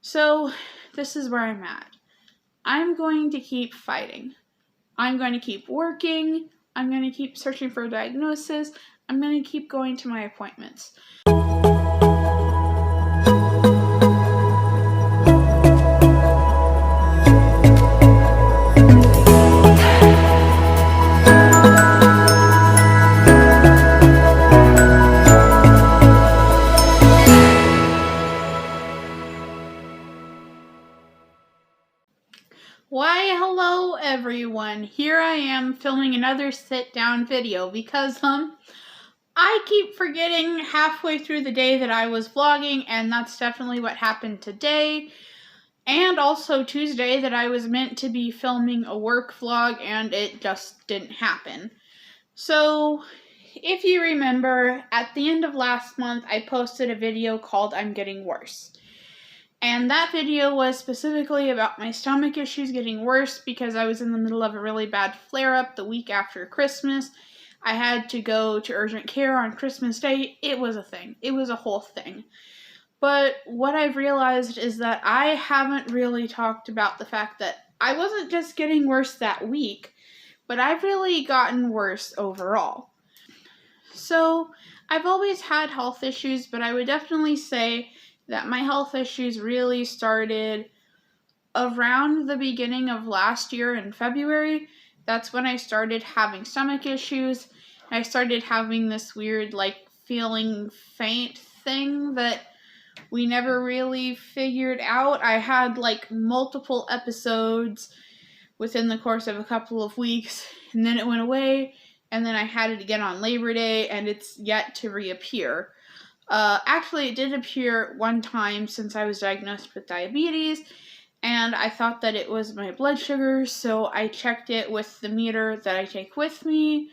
So this is where I'm at. I'm going to keep fighting. I'm going to keep working. I'm going to keep searching for a diagnosis. I'm going to keep going to my appointments. Why, hello everyone. Here I am filming another sit-down video because I keep forgetting halfway through the day that I was vlogging, and that's definitely what happened today. And also Tuesday that I was meant to be filming a work vlog and it just didn't happen. So if you remember, at the end of last month I posted a video called I'm Getting Worse. And that video was specifically about my stomach issues getting worse because I was in the middle of a really bad flare-up the week after Christmas. I had to go to urgent care on Christmas Day. It was a thing. It was a whole thing. But what I've realized is that I haven't really talked about the fact that I wasn't just getting worse that week, but I've really gotten worse overall. So I've always had health issues, but I would definitely say that my health issues really started around the beginning of last year in February. That's when I started having stomach issues. I started having this weird, feeling faint thing that we never really figured out. I had, multiple episodes within the course of a couple of weeks, and then it went away, and then I had it again on Labor Day, and it's yet to reappear. Actually, it did appear one time since I was diagnosed with diabetes, and I thought that it was my blood sugar, so I checked it with the meter that I take with me,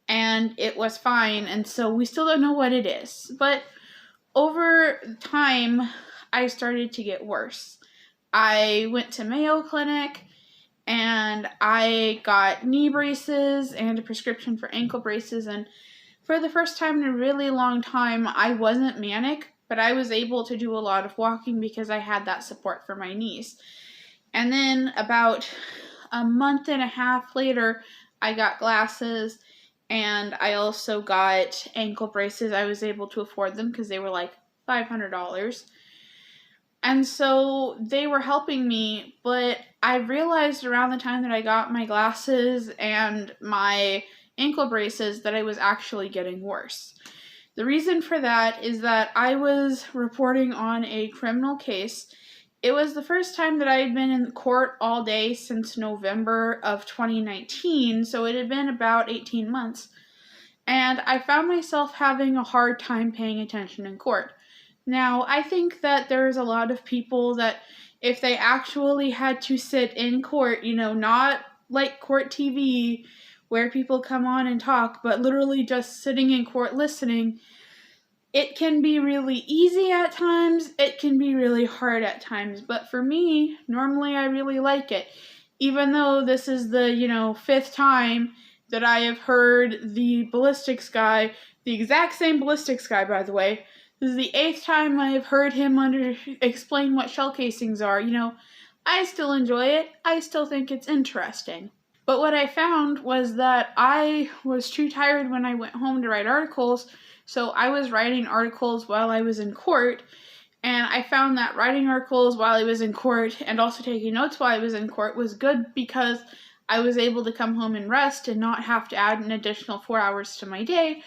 and it was fine, and so we still don't know what it is. But over time, I started to get worse. I went to Mayo Clinic, and I got knee braces and a prescription for ankle braces, and for the first time in a really long time, I wasn't manic, but I was able to do a lot of walking because I had that support for my knees. And then about a month and a half later, I got glasses, and I also got ankle braces. I was able to afford them because they were like $500. And so they were helping me, but I realized around the time that I got my glasses and my ankle braces that I was actually getting worse. The reason for that is that I was reporting on a criminal case. It was the first time that I had been in court all day since November of 2019, so it had been about 18 months. And I found myself having a hard time paying attention in court. Now, I think that there's a lot of people that if they actually had to sit in court, not like court TV where people come on and talk, but literally just sitting in court listening, it can be really easy at times, it can be really hard at times, but for me, normally I really like it. Even though this is the, fifth time that I have heard the ballistics guy, the exact same ballistics guy, by the way, this is the 8th time I have heard him explain what shell casings are. I still enjoy it. I still think it's interesting. But what I found was that I was too tired when I went home to write articles, so I was writing articles while I was in court, and I found that writing articles while I was in court and also taking notes while I was in court was good because I was able to come home and rest and not have to add an additional 4 hours to my day.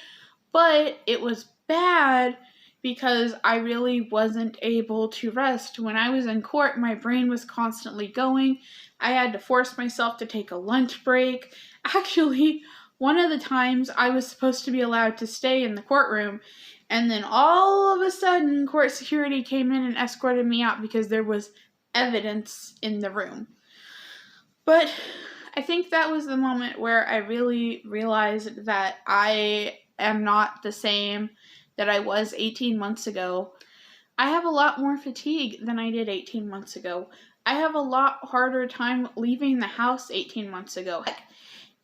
But it was bad because I really wasn't able to rest. When I was in court, my brain was constantly going. I had to force myself to take a lunch break. Actually, one of the times I was supposed to be allowed to stay in the courtroom, and then all of a sudden, court security came in and escorted me out because there was evidence in the room. But I think that was the moment where I really realized that I am not the same that I was 18 months ago. I have a lot more fatigue than I did 18 months ago. I have a lot harder time leaving the house 18 months ago.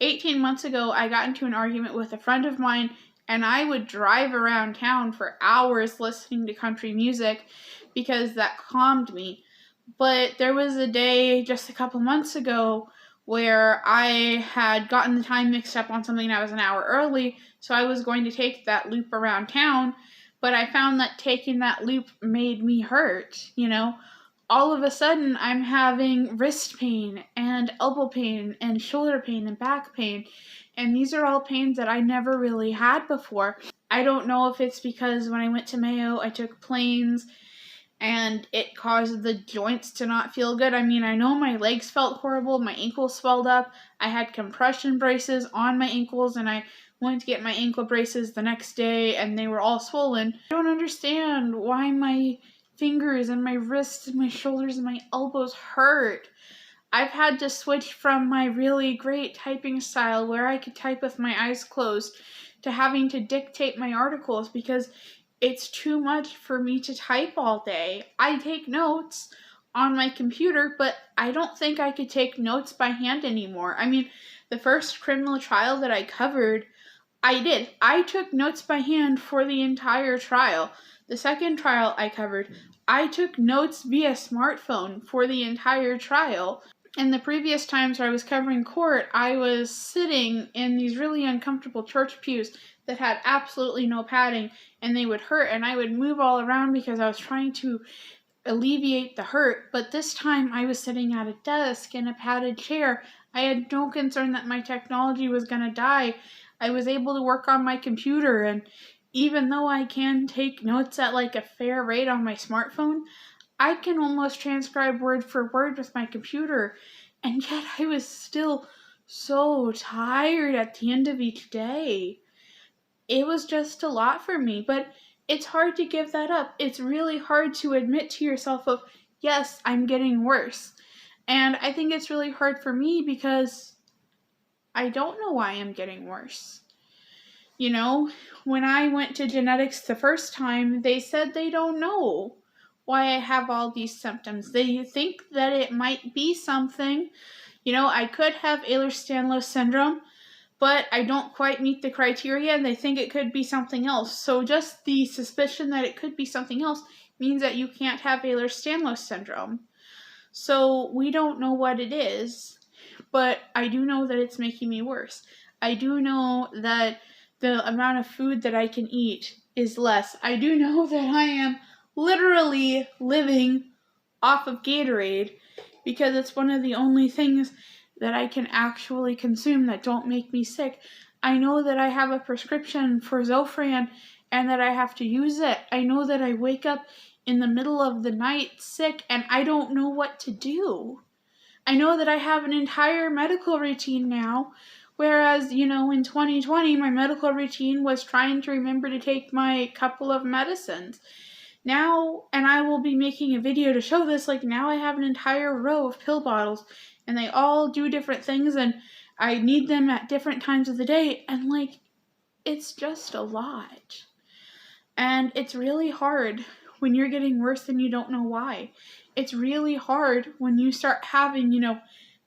18 months ago, I got into an argument with a friend of mine, and I would drive around town for hours listening to country music because that calmed me. But there was a day just a couple months ago where I had gotten the time mixed up on something and I was an hour early, so I was going to take that loop around town, but I found that taking that loop made me hurt, All of a sudden, I'm having wrist pain and elbow pain and shoulder pain and back pain, and these are all pains that I never really had before. I don't know if it's because when I went to Mayo, I took planes and it caused the joints to not feel good. I mean, I know my legs felt horrible, my ankles swelled up, I had compression braces on my ankles, and I went to get my ankle braces the next day, and they were all swollen. I don't understand why my fingers and my wrists and my shoulders and my elbows hurt. I've had to switch from my really great typing style where I could type with my eyes closed to having to dictate my articles because it's too much for me to type all day. I take notes on my computer, but I don't think I could take notes by hand anymore. I mean, the first criminal trial that I covered, I did. I took notes by hand for the entire trial. The second trial I covered, I took notes via smartphone for the entire trial. And the previous times where I was covering court, I was sitting in these really uncomfortable church pews that had absolutely no padding, and they would hurt, and I would move all around because I was trying to alleviate the hurt. But this time I was sitting at a desk in a padded chair. I had no concern that my technology was going to die. I was able to work on my computer, and even though I can take notes at like a fair rate on my smartphone, I can almost transcribe word for word with my computer, and yet I was still so tired at the end of each day. It was just a lot for me, but it's hard to give that up. It's really hard to admit to yourself of, yes, I'm getting worse. And I think it's really hard for me because I don't know why I'm getting worse. When I went to genetics the first time, they said they don't know why I have all these symptoms. They think that it might be something. I could have Ehlers-Danlos syndrome, but I don't quite meet the criteria, and they think it could be something else. So just the suspicion that it could be something else means that you can't have Ehlers-Danlos syndrome. So we don't know what it is, but I do know that it's making me worse. I do know that the amount of food that I can eat is less. I do know that I am literally living off of Gatorade because it's one of the only things that I can actually consume that don't make me sick. I know that I have a prescription for Zofran and that I have to use it. I know that I wake up in the middle of the night sick and I don't know what to do. I know that I have an entire medical routine now, whereas, in 2020, my medical routine was trying to remember to take my couple of medicines. Now, and I will be making a video to show this, now I have an entire row of pill bottles, and they all do different things, and I need them at different times of the day, and it's just a lot. And it's really hard when you're getting worse and you don't know why. It's really hard when you start having,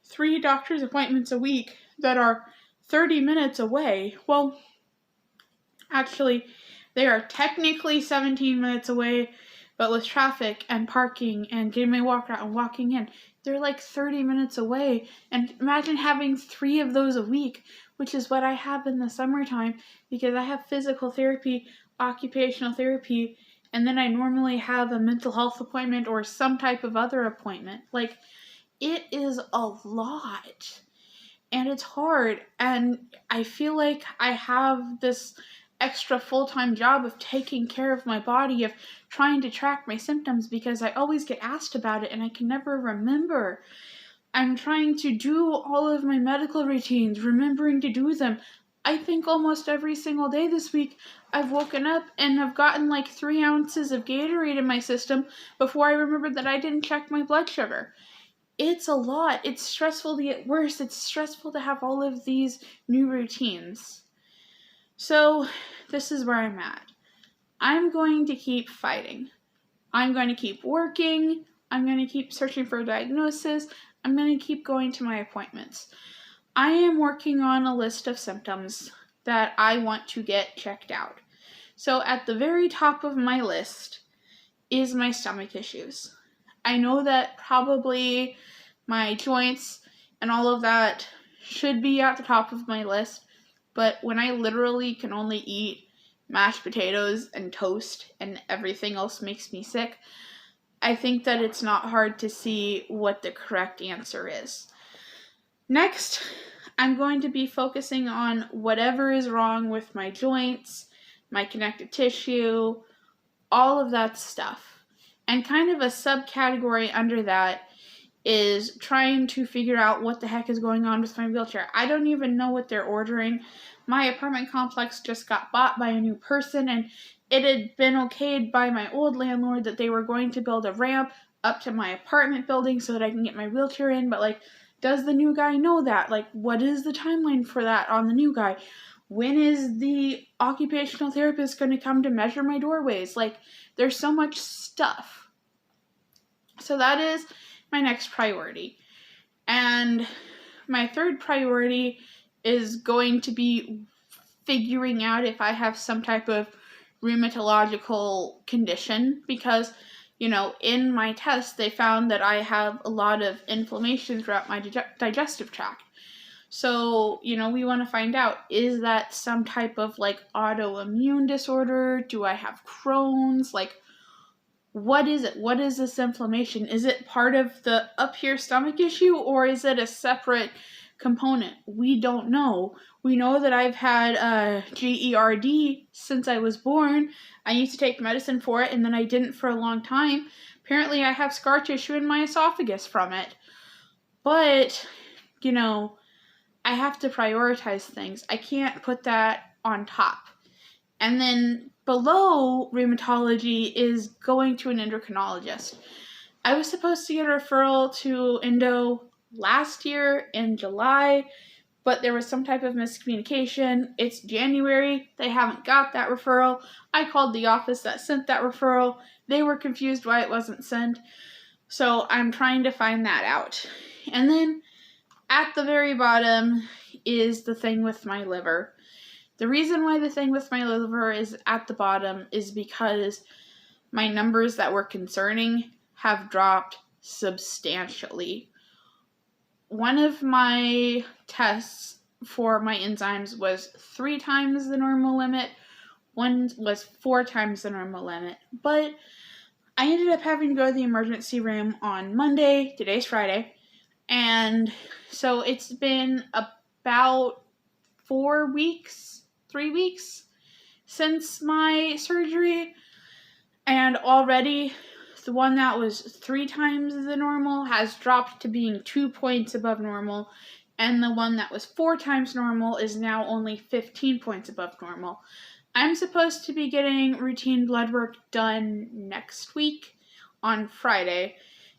3 doctor's appointments a week that are 30 minutes away. Well, actually, they are technically 17 minutes away, but with traffic and parking and getting my walk out and walking in, they're 30 minutes away. And imagine having 3 of those a week, which is what I have in the summertime because I have physical therapy, occupational therapy, and then I normally have a mental health appointment or some type of other appointment. It is a lot. And it's hard. And I feel like I have this extra full-time job of taking care of my body, of trying to track my symptoms because I always get asked about it and I can never remember. I'm trying to do all of my medical routines, remembering to do them. I think almost every single day this week I've woken up and I've gotten 3 ounces of Gatorade in my system before I remembered that I didn't check my blood sugar. It's a lot. It's stressful to get worse. It's stressful to have all of these new routines. So this is where I'm at. I'm going to keep fighting. I'm going to keep working. I'm going to keep searching for a diagnosis. I'm going to keep going to my appointments. I am working on a list of symptoms that I want to get checked out. So at the very top of my list is my stomach issues. I know that probably my joints and all of that should be at the top of my list, but when I literally can only eat mashed potatoes and toast and everything else makes me sick, I think that it's not hard to see what the correct answer is. Next, I'm going to be focusing on whatever is wrong with my joints, my connective tissue, all of that stuff. And kind of a subcategory under that is trying to figure out what the heck is going on with my wheelchair. I don't even know what they're ordering. My apartment complex just got bought by a new person, and it had been okayed by my old landlord that they were going to build a ramp up to my apartment building so that I can get my wheelchair in, but like, does the new guy know that? Like, what is the timeline for that on the new guy? When is the occupational therapist going to come to measure my doorways? Like, there's so much stuff. So that is my next priority. And my third priority is going to be figuring out if I have some type of rheumatological condition, because, you know, in my test, they found that I have a lot of inflammation throughout my digestive tract. So, you know, we want to find out, is that some type of like autoimmune disorder? Do I have Crohn's? Like, what is it? What is this inflammation? Is it part of the up here stomach issue, or is it a separate component? We don't know. We know that I've had GERD since I was born. I used to take medicine for it, and then I didn't for a long time. Apparently, I have scar tissue in my esophagus from it. But, you know, I have to prioritize things. I can't put that on top. And then below rheumatology is going to an endocrinologist. I was supposed to get a referral to endo last year in July, but there was some type of miscommunication. It's January. They haven't got that referral. I called the office that sent that referral. They were confused why it wasn't sent. So I'm trying to find that out. And then at the very bottom is the thing with my liver. The reason why the thing with my liver is at the bottom is because my numbers that were concerning have dropped substantially. One of my tests for my enzymes was 3 times the normal limit. One was 4 times the normal limit. But I ended up having to go to the emergency room on Monday. Today's Friday. And so it's been about 3 weeks since my surgery, and already the one that was 3 times the normal has dropped to being 2 points above normal, and the one that was 4 times normal is now only 15 points above normal. I'm supposed to be getting routine blood work done next week on Friday,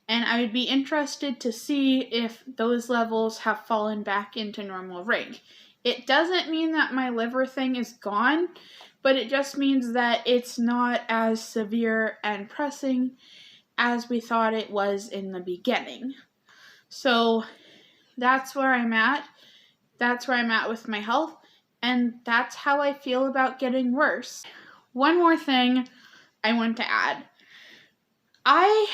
and I would be interested to see if those levels have fallen back into normal range. It doesn't mean that my liver thing is gone, but it just means that it's not as severe and pressing as we thought it was in the beginning. So that's where I'm at. That's where I'm at with my health, and that's how I feel about getting worse. One more thing I want to add. I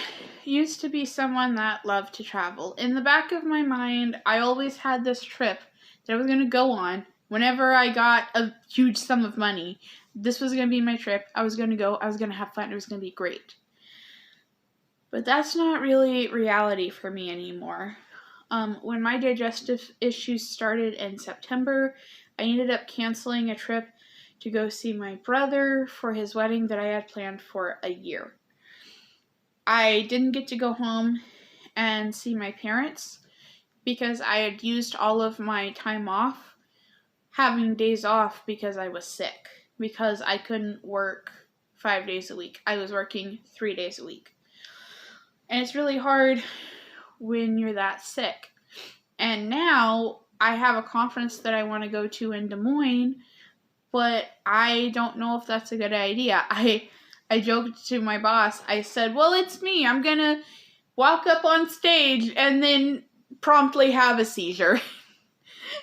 used to be someone that loved to travel. In the back of my mind, I always had this trip that I was going to go on whenever I got a huge sum of money. This was going to be my trip. I was going to go. I was going to have fun. It was going to be great. But that's not really reality for me anymore. When my digestive issues started in September, I ended up canceling a trip to go see my brother for his wedding that I had planned for a year. I didn't get to go home and see my parents because I had used all of my time off having days off because I was sick, because I couldn't work 5 days a week. I was working 3 days a week. And it's really hard when you're that sick. And now I have a conference that I want to go to in Des Moines, but I don't know if that's a good idea. I joked to my boss. I said, well, it's me. I'm going to walk up on stage and then promptly have a seizure.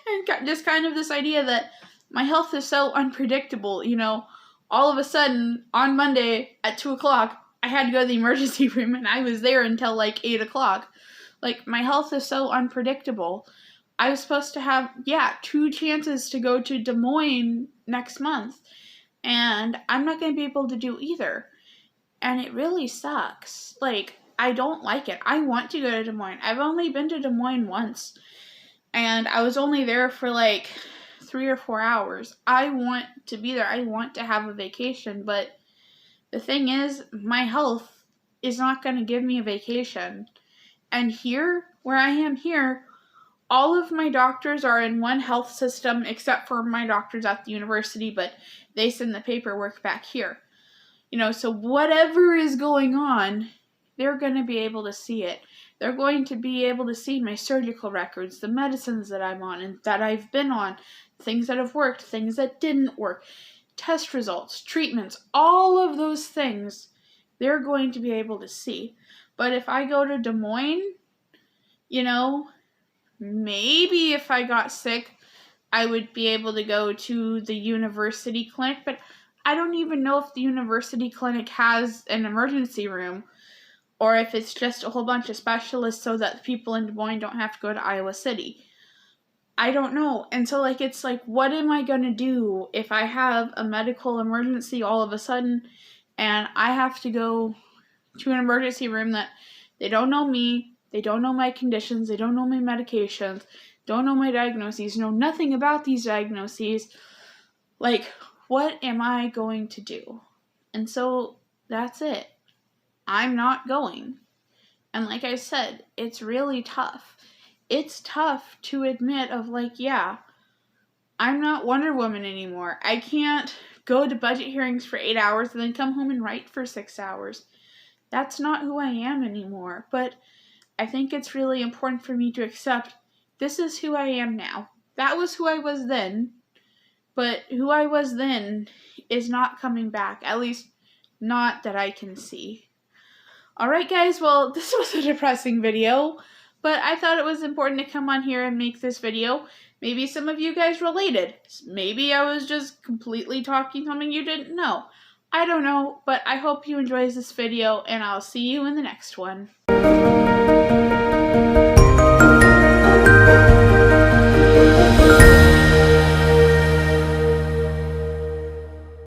And just kind of this idea that my health is so unpredictable. You know, all of a sudden on Monday at 2 o'clock, I had to go to the emergency room, and I was there until like 8 o'clock. Like, my health is so unpredictable. I was supposed to have, 2 chances to go to Des Moines next month, and I'm not going to be able to do either. And it really sucks. Like, I don't like it. I want to go to Des Moines. I've only been to Des Moines once, and I was only there for like 3 or 4 hours. I want to be there. I want to have a vacation, but the thing is, my health is not going to give me a vacation. And here, where I am here, all of my doctors are in one health system except for my doctors at the university, but they send the paperwork back here. So whatever is going on, they're going to be able to see it. They're going to be able to see my surgical records, the medicines that I'm on and that I've been on, things that have worked, things that didn't work, test results, treatments, all of those things they're going to be able to see. But if I go to Des Moines, maybe if I got sick, I would be able to go to the university clinic, but I don't even know if the university clinic has an emergency room or if it's just a whole bunch of specialists so that people in Des Moines don't have to go to Iowa City. I don't know. And so, it's like, what am I going to do if I have a medical emergency all of a sudden and I have to go to an emergency room that they don't know me, they don't know my conditions, they don't know my medications, don't know my diagnoses, know nothing about these diagnoses. Like, what am I going to do? And so that's it. I'm not going. And like I said, it's really tough. It's tough to admit of I'm not Wonder Woman anymore. I can't go to budget hearings for 8 hours and then come home and write for 6 hours. That's not who I am anymore. But I think it's really important for me to accept this is who I am now. That was who I was then. But who I was then is not coming back. At least, not that I can see. Alright guys, well, this was a depressing video. But I thought it was important to come on here and make this video. Maybe some of you guys related. Maybe I was just completely talking something you didn't know. I don't know, but I hope you enjoyed this video, and I'll see you in the next one.